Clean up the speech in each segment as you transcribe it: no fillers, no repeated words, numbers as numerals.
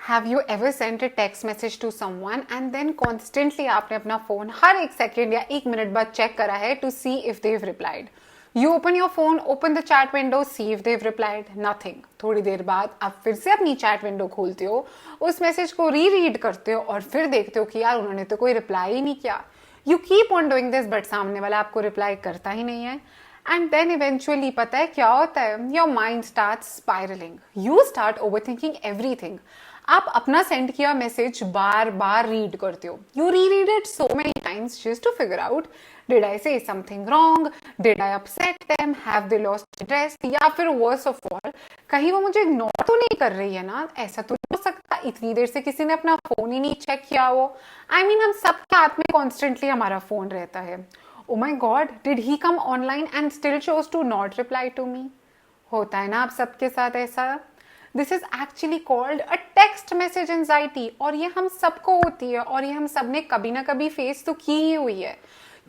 Have you ever sent a text message to someone and then constantly आपने अपना phone हर एक second या एक मिनट बाद चेक करा है to see if they replied? You open your phone, open the chat window, see if they replied, nothing. थोड़ी देर बाद आप फिर से अपनी चैट विंडो खोलते हो, उस मैसेज को रीड करते हो और फिर देखते हो कि यार उन्होंने तो कोई रिप्लाई ही नहीं किया। You keep on doing this but सामने वाला आपको रिप्लाई करता ही नहीं है। एंड देन इवेंचुअली पता है क्या होता है? Your mind start spiralling, you start overthinking everything. आप अपना सेंड किया मैसेज बार बार रीड करते हो। You read it so many times just to figure out, did I say something wrong, did I upset them, have they lost interest, या फिर verse of all कहीं वो मुझे इग्नोर तो नहीं कर रही है ना? ऐसा तो नहीं हो सकता इतनी देर से किसी ने अपना फोन ही नहीं चेक किया हो। आई मीन हम सबके हाथ में कॉन्स्टेंटली हमारा फोन रहता है। Oh my God, did he come online and still chose to not reply to me? होता है ना आप सबके साथ ऐसा? This is actually called a text message anxiety, और ये हम सबको होती है और ये हम सब ने कभी ना कभी फेस तो की ही हुई है।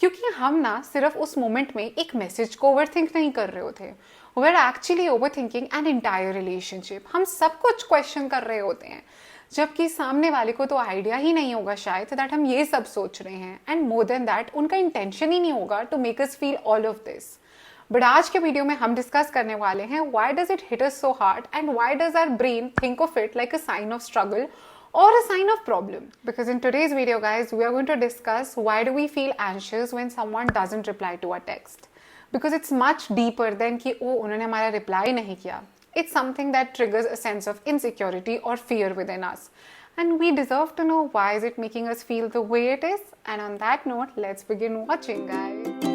क्योंकि हम ना सिर्फ उस मोमेंट में एक मैसेज को ओवरथिंक नहीं कर रहे होते, we are actually overthinking an entire relationship. हम सब कुछ क्वेश्चन कर रहे होते हैं, जबकि सामने वाले को तो आइडिया ही नहीं होगा शायद दैट हम ये सब सोच रहे हैं। एंड मोर देन दैट उनका इंटेंशन ही नहीं होगा to make us feel all of this. But आज के वीडियो में हम डिस्कस करने वाले हैं why does it hit us so hard and why does our brain think of it like a sign of struggle or a sign of problem. Because in today's video guys, we are going to discuss why do we feel anxious when someone doesn't reply to our text. Because it's much deeper than कि oh उन्होंने हमारा reply नहीं किया. It's something that triggers a sense of insecurity or fear within us. And we deserve to know why is it making us feel the way it is. And on that note, let's begin watching guys.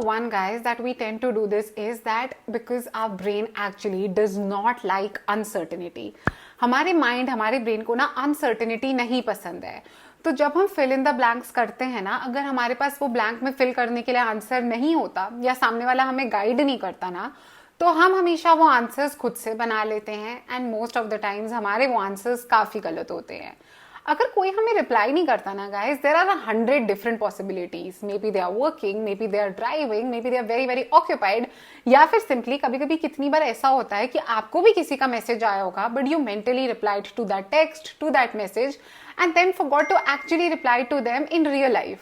One guys that we tend to do this is that because our brain actually does not like uncertainty. हमारे mind हमारे brain को ना uncertainty नहीं पसंद है। तो जब हम फिल इन द ब्लैंक्स करते हैं ना, अगर हमारे पास वो ब्लैंक में फिल करने के लिए आंसर नहीं होता या सामने वाला हमें गाइड नहीं करता ना, तो हम हमेशा वो आंसर्स खुद से बना लेते हैं and most of the times हमारे वो आंसर्स काफी गलत होते हैं। अगर कोई हमें रिप्लाई नहीं करता ना guys, there are 100 different possibilities. Maybe they are working, maybe they are driving, maybe they are very very occupied, या फिर सिंपली कभी कभी कितनी बार ऐसा होता है कि आपको भी किसी का मैसेज आया होगा but you mentally replied to that text, to that message and then forgot to actually reply to them in real life.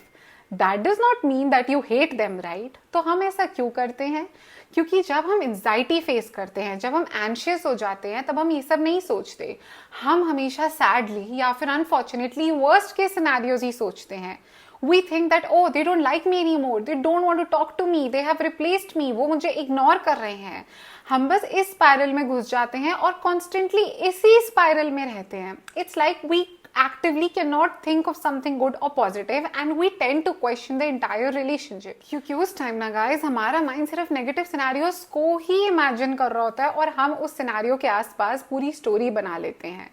That does not mean that you hate them, right? तो हम ऐसा क्यों करते हैं? क्योंकि जब हम एंजाइटी फेस करते हैं, जब हम एंशियस हो जाते हैं, तब हम ये सब नहीं सोचते। हम हमेशा सैडली या फिर अनफॉर्चुनेटली वर्स्ट के सिनेरियोज ही सोचते हैं। We think that oh they don't like me any more, they don't want to talk to me, they have replaced me, वो मुझे इग्नोर कर रहे हैं। हम बस इस स्पाइरल में घुस जाते हैं और कॉन्स्टेंटली इसी स्पाइरल में रहते हैं। It's like we actively cannot think of something good or positive and we tend to question the entire relationship. क्योंकि उस टाइम ना गाइस हमारा माइंड सिर्फ नेगेटिव सिनेरियोस को ही इमेजिन कर रहा होता है और हम उस सिनेरियो के आसपास पूरी स्टोरी बना लेते हैं।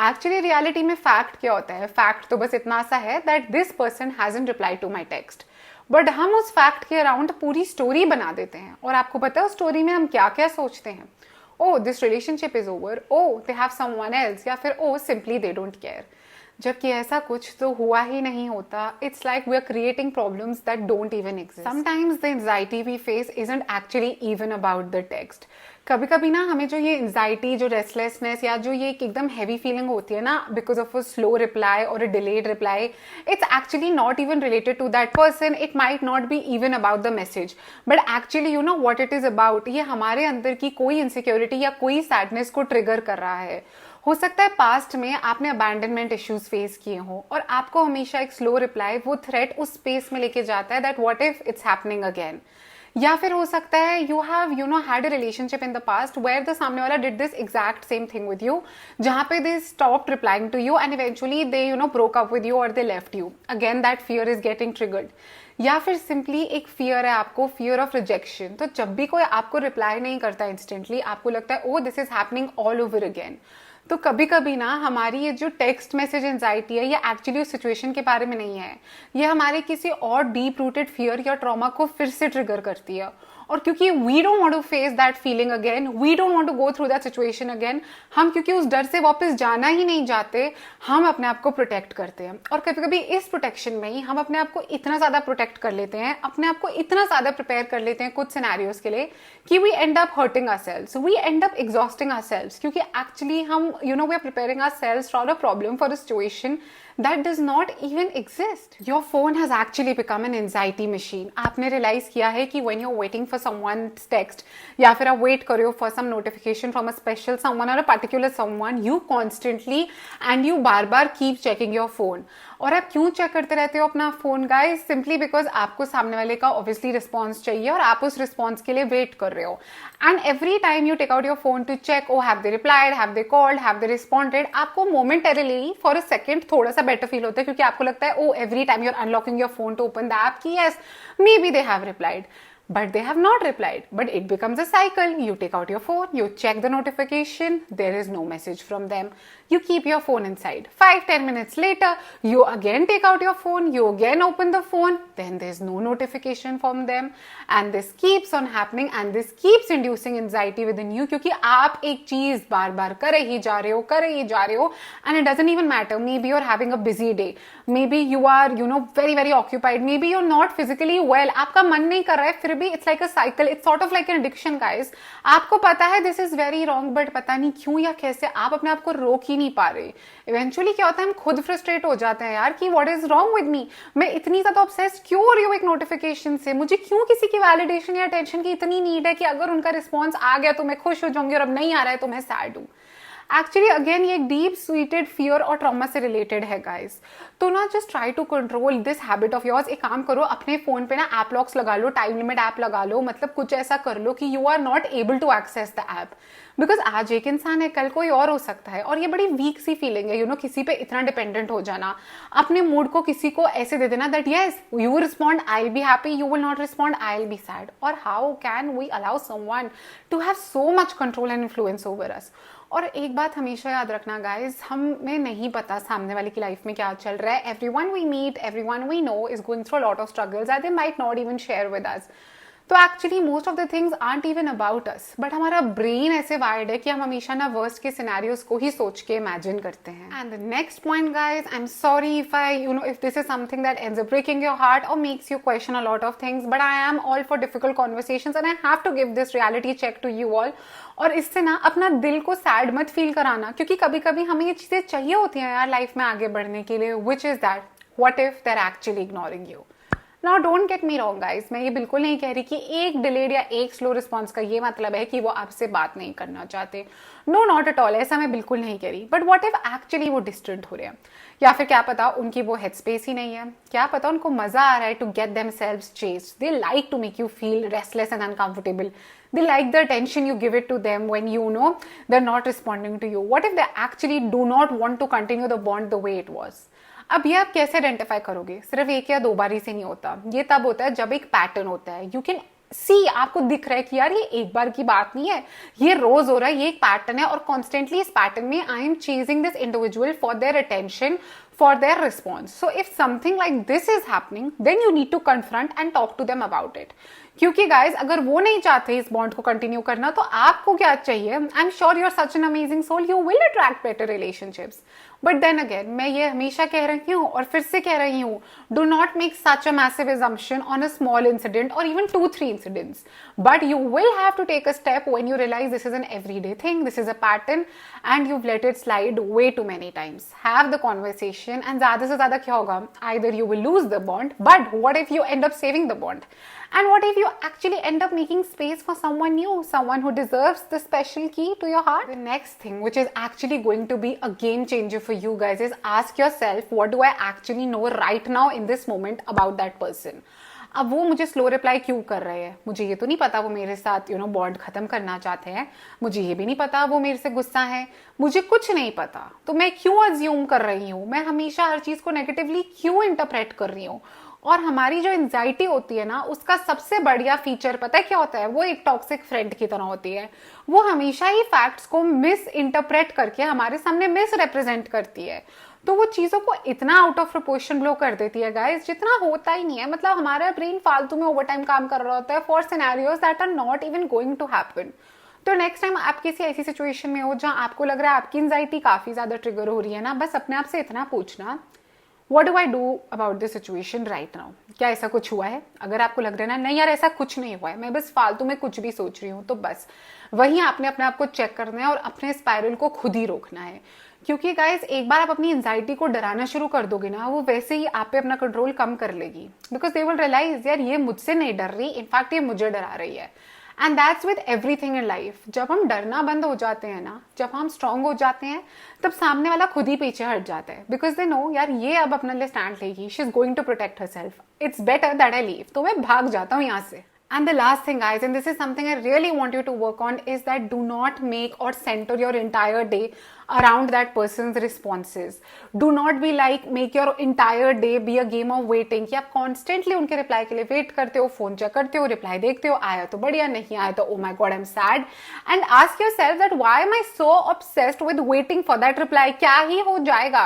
एक्चुअली रियलिटी में फैक्ट क्या होता है? फैक्ट तो बस इतना सा है that this person hasn't reply to my text, but हम उस फैक्ट के अराउंड पूरी स्टोरी बना देते हैं। और आपको पता है उस स्टोरी में हम क्या क्या सोचते हैं? oh this relationship is over, oh they have someone else, या फिर oh simply they don't care। जबकि ऐसा कुछ तो हुआ ही नहीं होता। It's like we are creating problems that don't even exist. Sometimes the anxiety we face isn't actually even about the text. कभी कभी ना हमें जो ये एंजाइटी, जो रेस्टलेसनेस या जो ये एकदम हैवी फीलिंग होती है ना because of a slow reply और a delayed reply, it's actually not even related to that person, it might not be even about the message, but actually you know what it is about. ये हमारे अंदर की कोई insecurity या कोई sadness को trigger कर रहा है। हो सकता है पास्ट में आपने अबैंडनमेंट इश्यूज फेस किए हो और आपको हमेशा एक स्लो रिप्लाई वो थ्रेट उस स्पेस में लेके जाता है that what if it's happening again. या फिर हो सकता है you have you know had a relationship in the past where the सामने वाला did this exact same thing with you, जहां पे they stopped replying to you and eventually they you know broke up with you और they left you. Again that fear is getting triggered. या फिर simply एक fear है आपको, fear of rejection. तो जब भी कोई आपको रिप्लाई नहीं करता इंस्टेंटली, आपको लगता है oh this is happening all over again. तो कभी कभी ना हमारी ये जो टेक्स्ट मैसेज एंजाइटी है ये एक्चुअली उस सिचुएशन के बारे में नहीं है, ये हमारे किसी और डीप रूटेड फियर या ट्रॉमा को फिर से ट्रिगर करती है। और क्योंकि we don't want to face that feeling again, we don't want to go through that situation again, हम क्योंकि उस डर से वापस जाना ही नहीं चाहते, हम अपने आप को प्रोटेक्ट करते हैं। और कभी कभी इस प्रोटेक्शन में ही हम अपने आप को इतना ज्यादा प्रोटेक्ट कर लेते हैं, अपने आप को इतना ज्यादा प्रिपेयर कर लेते हैं कुछ सिनेरियोज के लिए कि we end up hurting ourselves, we end up exhausting ourselves, क्योंकि एक्चुअली हम we are preparing ourselves for a problem, for a situation that does not even exist. Your phone has actually become an anxiety machine. आपने realize किया है कि when you're waiting for someone's text या फिर आप wait कर रहे हो for some notification from a special someone or a particular someone, you constantly and you bar bar keep checking your phone. और आप क्यों चेक करते रहते हो अपना फोन गाइस? सिंपली बिकॉज आपको सामने वाले का ऑब्वियसली रिस्पॉन्स चाहिए और आप उस रिस्पॉन्स के लिए वेट कर रहे हो। And every time you take out your phone to check, oh have they replied, have they called, have they responded, आपको मोमेंटरीली फॉर अ सेकंड थोड़ा सा बेटर फील होता है, क्योंकि आपको लगता है oh every time you are unlocking your phone to open the app कि yes maybe they have replied, but they have not replied. But it becomes a cycle. You take out your phone, you check the notification, there is no message from them. You keep your phone inside. 5-10 minutes later, you again take out your phone, you again open the phone, then there's no notification from them. And this keeps on happening and this keeps inducing anxiety within you, क्योंकि आप एक चीज बार बार कर ही जा रहे हो and it doesn't even matter. Maybe you're having a busy day. Maybe you are, very, very occupied. Maybe you're not physically well. आपका मन नहीं कर रहा है, फिर भी it's like a cycle. It's sort of like an addiction, guys. आपको पता है this is very wrong, but पता नहीं क्यों या कैसे आप अपने आप को रोक ही नहीं पा रहे। Eventually क्या होता है, हम खुद फ्रस्ट्रेट हो जाते हैं यार कि what is wrong with me? मैं इतनी ज्यादा ऑब्सेस्ड क्यों हो रही हूँ एक नोटिफिकेशन से? मुझे क्यों किसी की वैलिडेशन या अटेंशन की इतनी नीड है कि अगर उनका रिस्पॉन्स आ गया तो मैं खुश हो जाऊंगी और अब नहीं आ रहा है तो मैं सैड हूँ। एक्चुअली अगेन ये एक डीप सीटेड फियर और ट्रॉमा से रिलेटेड है गाइस। तो ना just try to control this habit of yours. एक काम करो, अपने फोन पे ना ऐप लॉक्स लगा लो, टाइम लिमिट ऐप लगा लो, मतलब कुछ ऐसा कर लो कि you are not able to access the app. Because आज एक इंसान है, कल कोई और हो सकता है, और ये बड़ी वीक सी फीलिंग है किसी पे इतना डिपेंडेंट हो जाना। अपने मूड को किसी को ऐसे दे देना that yes you respond I will be happy, you will not respond I will be sad. और how can we allow someone to have so much control and influence over us? और एक बात हमेशा याद रखना गाइज, हमें नहीं पता सामने वाले की लाइफ में क्या चल रहा है। Everyone we meet, everyone we know is going through a lot of struggles and they might not even share with us. तो actually most of the things aren't even about us, but हमारा brain ऐसे wired है कि हम हमेशा ना worst के scenarios को ही सोच के इमेजिन करते हैं। And the next point guys, I am sorry if I if this is something that ends up breaking your heart और makes you question a lot of things, but I am all for difficult conversations and I have to give this reality check to you all. और इससे ना अपना दिल को sad मत feel कराना, क्योंकि कभी कभी हमें ये चीजें चाहिए होती हैं यार लाइफ में आगे बढ़ने के लिए, which is that what if they are actually ignoring you. Now don't get me wrong guys, मैं ये बिल्कुल नहीं कह रही कि एक डिलेड या एक स्लो रिस्पॉन्स का ये मतलब है कि वो आपसे बात नहीं करना चाहते। नो नॉट एट ऑल, ऐसा मैं बिल्कुल नहीं कह रही। बट व्हाट इफ एक्चुअली वो डिस्टेंट हो रहे हैं, या फिर क्या पता उनकी वो हेड स्पेस ही नहीं है, क्या पता उनको मजा आ रहा है to get themselves chased, they like to make you feel restless and uncomfortable, they like the attention you give it to them when they're not responding to you. What if they actually do not want to continue the bond the way it was? अब ये आप कैसे identify करोगे? सिर्फ एक या दो बारी से नहीं होता, ये तब होता है जब एक पैटर्न होता है। यू कैन सी, आपको दिख रहा है कि यार ये एक बार की बात नहीं है, ये रोज हो रहा है, ये एक पैटर्न है और कॉन्स्टेंटली इस पैटर्न में I am chasing this individual for their attention, for their response. So if something like this is happening, then you need to confront and talk to them about it. क्योंकि guys, अगर वो नहीं चाहते इस bond को continue करना, तो आपको क्या चाहिए? I'm sure you're such an amazing soul, you will attract better relationships. But then again, मैं ये हमेशा कह रही हूँ और फिर से कह रही हूँ, do not make such a massive assumption on a small incident or even 2-3 incidents. But you will have to take a step when you realize this is an everyday thing, this is a pattern, and you've let it slide way too many times. Have the conversation, and ज़्यादा से ज़्यादा क्या होगा? Either you will lose the bond, but what if you end up saving the bond? And what if you actually end up making space for someone new, someone who deserves the special key to your heart? The next thing, which is actually going to be a game changer for you guys, is ask yourself, what do I actually know right now in this moment about that person? अब वो मुझे slow reply क्यों कर रहे हैं? मुझे ये तो नहीं पता वो मेरे साथ बॉन्ड खत्म करना चाहते हैं, मुझे ये भी नहीं पता वो मेरे से गुस्सा है, मुझे कुछ नहीं पता, तो मैं क्यों अज्यूम कर रही हूँ? मैं हमेशा हर चीज को नेगेटिवली क्यों इंटरप्रेट कर रही हूँ? और हमारी जो एंजाइटी होती है ना, उसका सबसे बढ़िया फीचर पता है क्या होता है? वो एक टॉक्सिक फ्रेंड की तरह होती है। वो हमेशा ही फैक्ट्स को मिस इंटरप्रेट करके हमारे सामने मिस रिप्रेजेंट करती है। तो वो चीजों को इतना आउट ऑफ प्रोपोर्शन ब्लो कर देती है गाइस, जितना होता ही नहीं है। मतलब हमारा ब्रेन फालतू में ओवर टाइम काम कर रहा होता है for scenarios that are not even going to happen. तो नेक्स्ट टाइम आप किसी ऐसी सिचुएशन में हो जहां आपको लग रहा है आपकी एंजाइटी काफी ज्यादा ट्रिगर हो रही है ना, बस अपने आप से इतना पूछना, What do I do about this situation right now? क्या ऐसा कुछ हुआ है? अगर आपको लग रहा है ना नहीं यार ऐसा कुछ नहीं हुआ है, मैं बस फालतू में कुछ भी सोच रही हूँ, तो बस वहीं आपने अपने आप को चेक करना है और अपने स्पाइरल को खुद ही रोकना है। क्योंकि गाइस एक बार आप अपनी एंजाइटी को डराना शुरू कर दोगे ना, वो वैसे ही आप पे अपना कंट्रोल कम कर लेगी, बिकॉज दे विल रियलाइज यार ये मुझसे नहीं डर रही, इनफैक्ट ये मुझे डरा रही है। And that's with everything in life. जब हम डरना बंद हो जाते हैं ना, जब हम स्ट्रांग हो जाते हैं, तब सामने वाला खुद ही पीछे हट जाता है, बिकॉज दे नो यार ये अब अपने लिए स्टैंड लेगी, she is going to protect herself, it's better that I leave. तो मैं भाग जाता हूँ यहाँ से। And the last thing guys, and this is something I really want you to work on, is that do not make or center your entire day around that person's responses. Do not be like make your entire day be a game of waiting कि आप constantly उनके reply के लिए wait करते हो, phone check करते हो, reply देखते हो, आया तो बढ़िया, नहीं आया तो oh my god I'm sad, and ask yourself that why am I so obsessed with waiting for that reply? क्या ही हो जाएगा?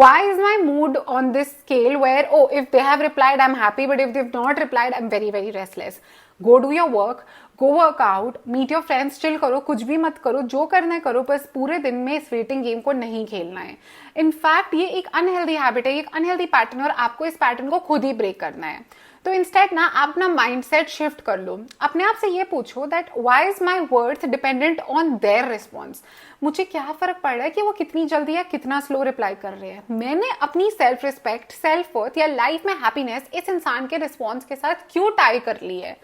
Why is my mood on this scale where oh if they have replied I'm happy, but if they've not replied I'm very very restless? Go do your work, go work out, meet your friends, chill करो, कुछ भी मत करो, जो करना है करो, बस पूरे दिन में इस वेटिंग गेम को नहीं खेलना है। इनफैक्ट ये एक अनहेल्दी हैबिट है, एक अनहेल्दी पैटर्न, और आपको इस पैटर्न को खुद ही ब्रेक करना है। तो इंस्टेड ना आप अपना माइंडसेट शिफ्ट कर लो, अपने आप से ये पूछो that why is my worth dependent on their response. मुझे क्या फर्क पड़ रहा है कि वो कितनी जल्दी या कितना स्लो रिप्लाई कर रहे हैं? मैंने अपनी सेल्फ रिस्पेक्ट, सेल्फ वर्थ या लाइफ में हैप्पीनेस इस इंसान के रिस्पॉन्स के साथ क्यों टाई कर ली है?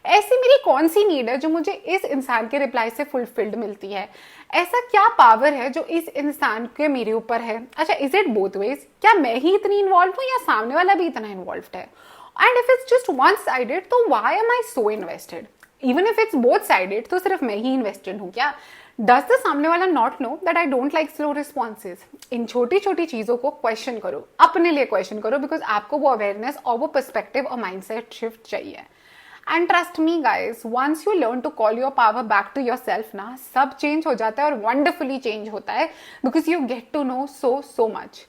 ऐसी मेरी कौन सी नीड है जो मुझे इस इंसान के रिप्लाई से फुलफिल्ड मिलती है? ऐसा क्या पावर है जो इस इंसान के मेरे ऊपर है? अच्छा, इज इट बोथ वेज? क्या मैं ही इतनी इन्वॉल्व हूं या सामने वाला भी इतना इन्वॉल्व है? And if it's just one sided तो why am I so invested? Even if it's both sided तो सिर्फ मैं ही इन्वेस्टेड हूं क्या? डज द सामने वाला not know that I don't like slow responses? इन छोटी छोटी चीजों को क्वेश्चन करो, अपने लिए क्वेश्चन करो, बिकॉज आपको वो अवेयरनेस और वो पर्सपेक्टिव और माइंडसेट शिफ्ट चाहिए। And trust me guys, once you learn to call your power back to yourself ना, सब चेंज हो जाता है और wonderfully चेंज होता है, because you get to know so much.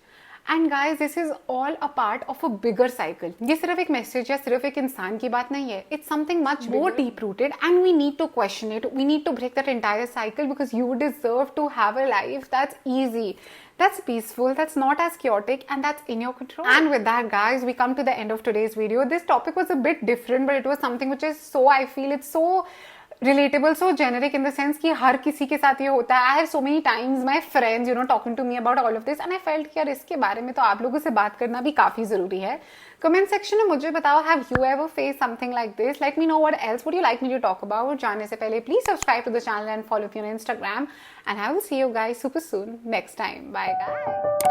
And guys, this is all a part of a bigger cycle. ये सिर्फ एक मैसेज या सिर्फ एक इंसान की बात नहीं है. It's something much more deep rooted, and we need to question it. We need to break that entire cycle because you deserve to have a life that's easy, that's peaceful, that's not as chaotic, and that's in your control. And with that guys, we come to the end of today's video. This topic was a bit different, but it was something which is so, I feel it's so relatable, so generic in the sense कि हर किसी के साथ ये होता है. I have so many times my friends, you know, talking to me about all of this, and I felt कि यार इसके बारे में तो आप लोगों से बात करना भी काफी जरूरी है. Comment section में मुझे बताओ, have you ever faced something like this? Let me know what else would you like me to talk about. जाने से पहले please subscribe to the channel and follow me on Instagram, and I will see you guys super soon next time. Bye guys.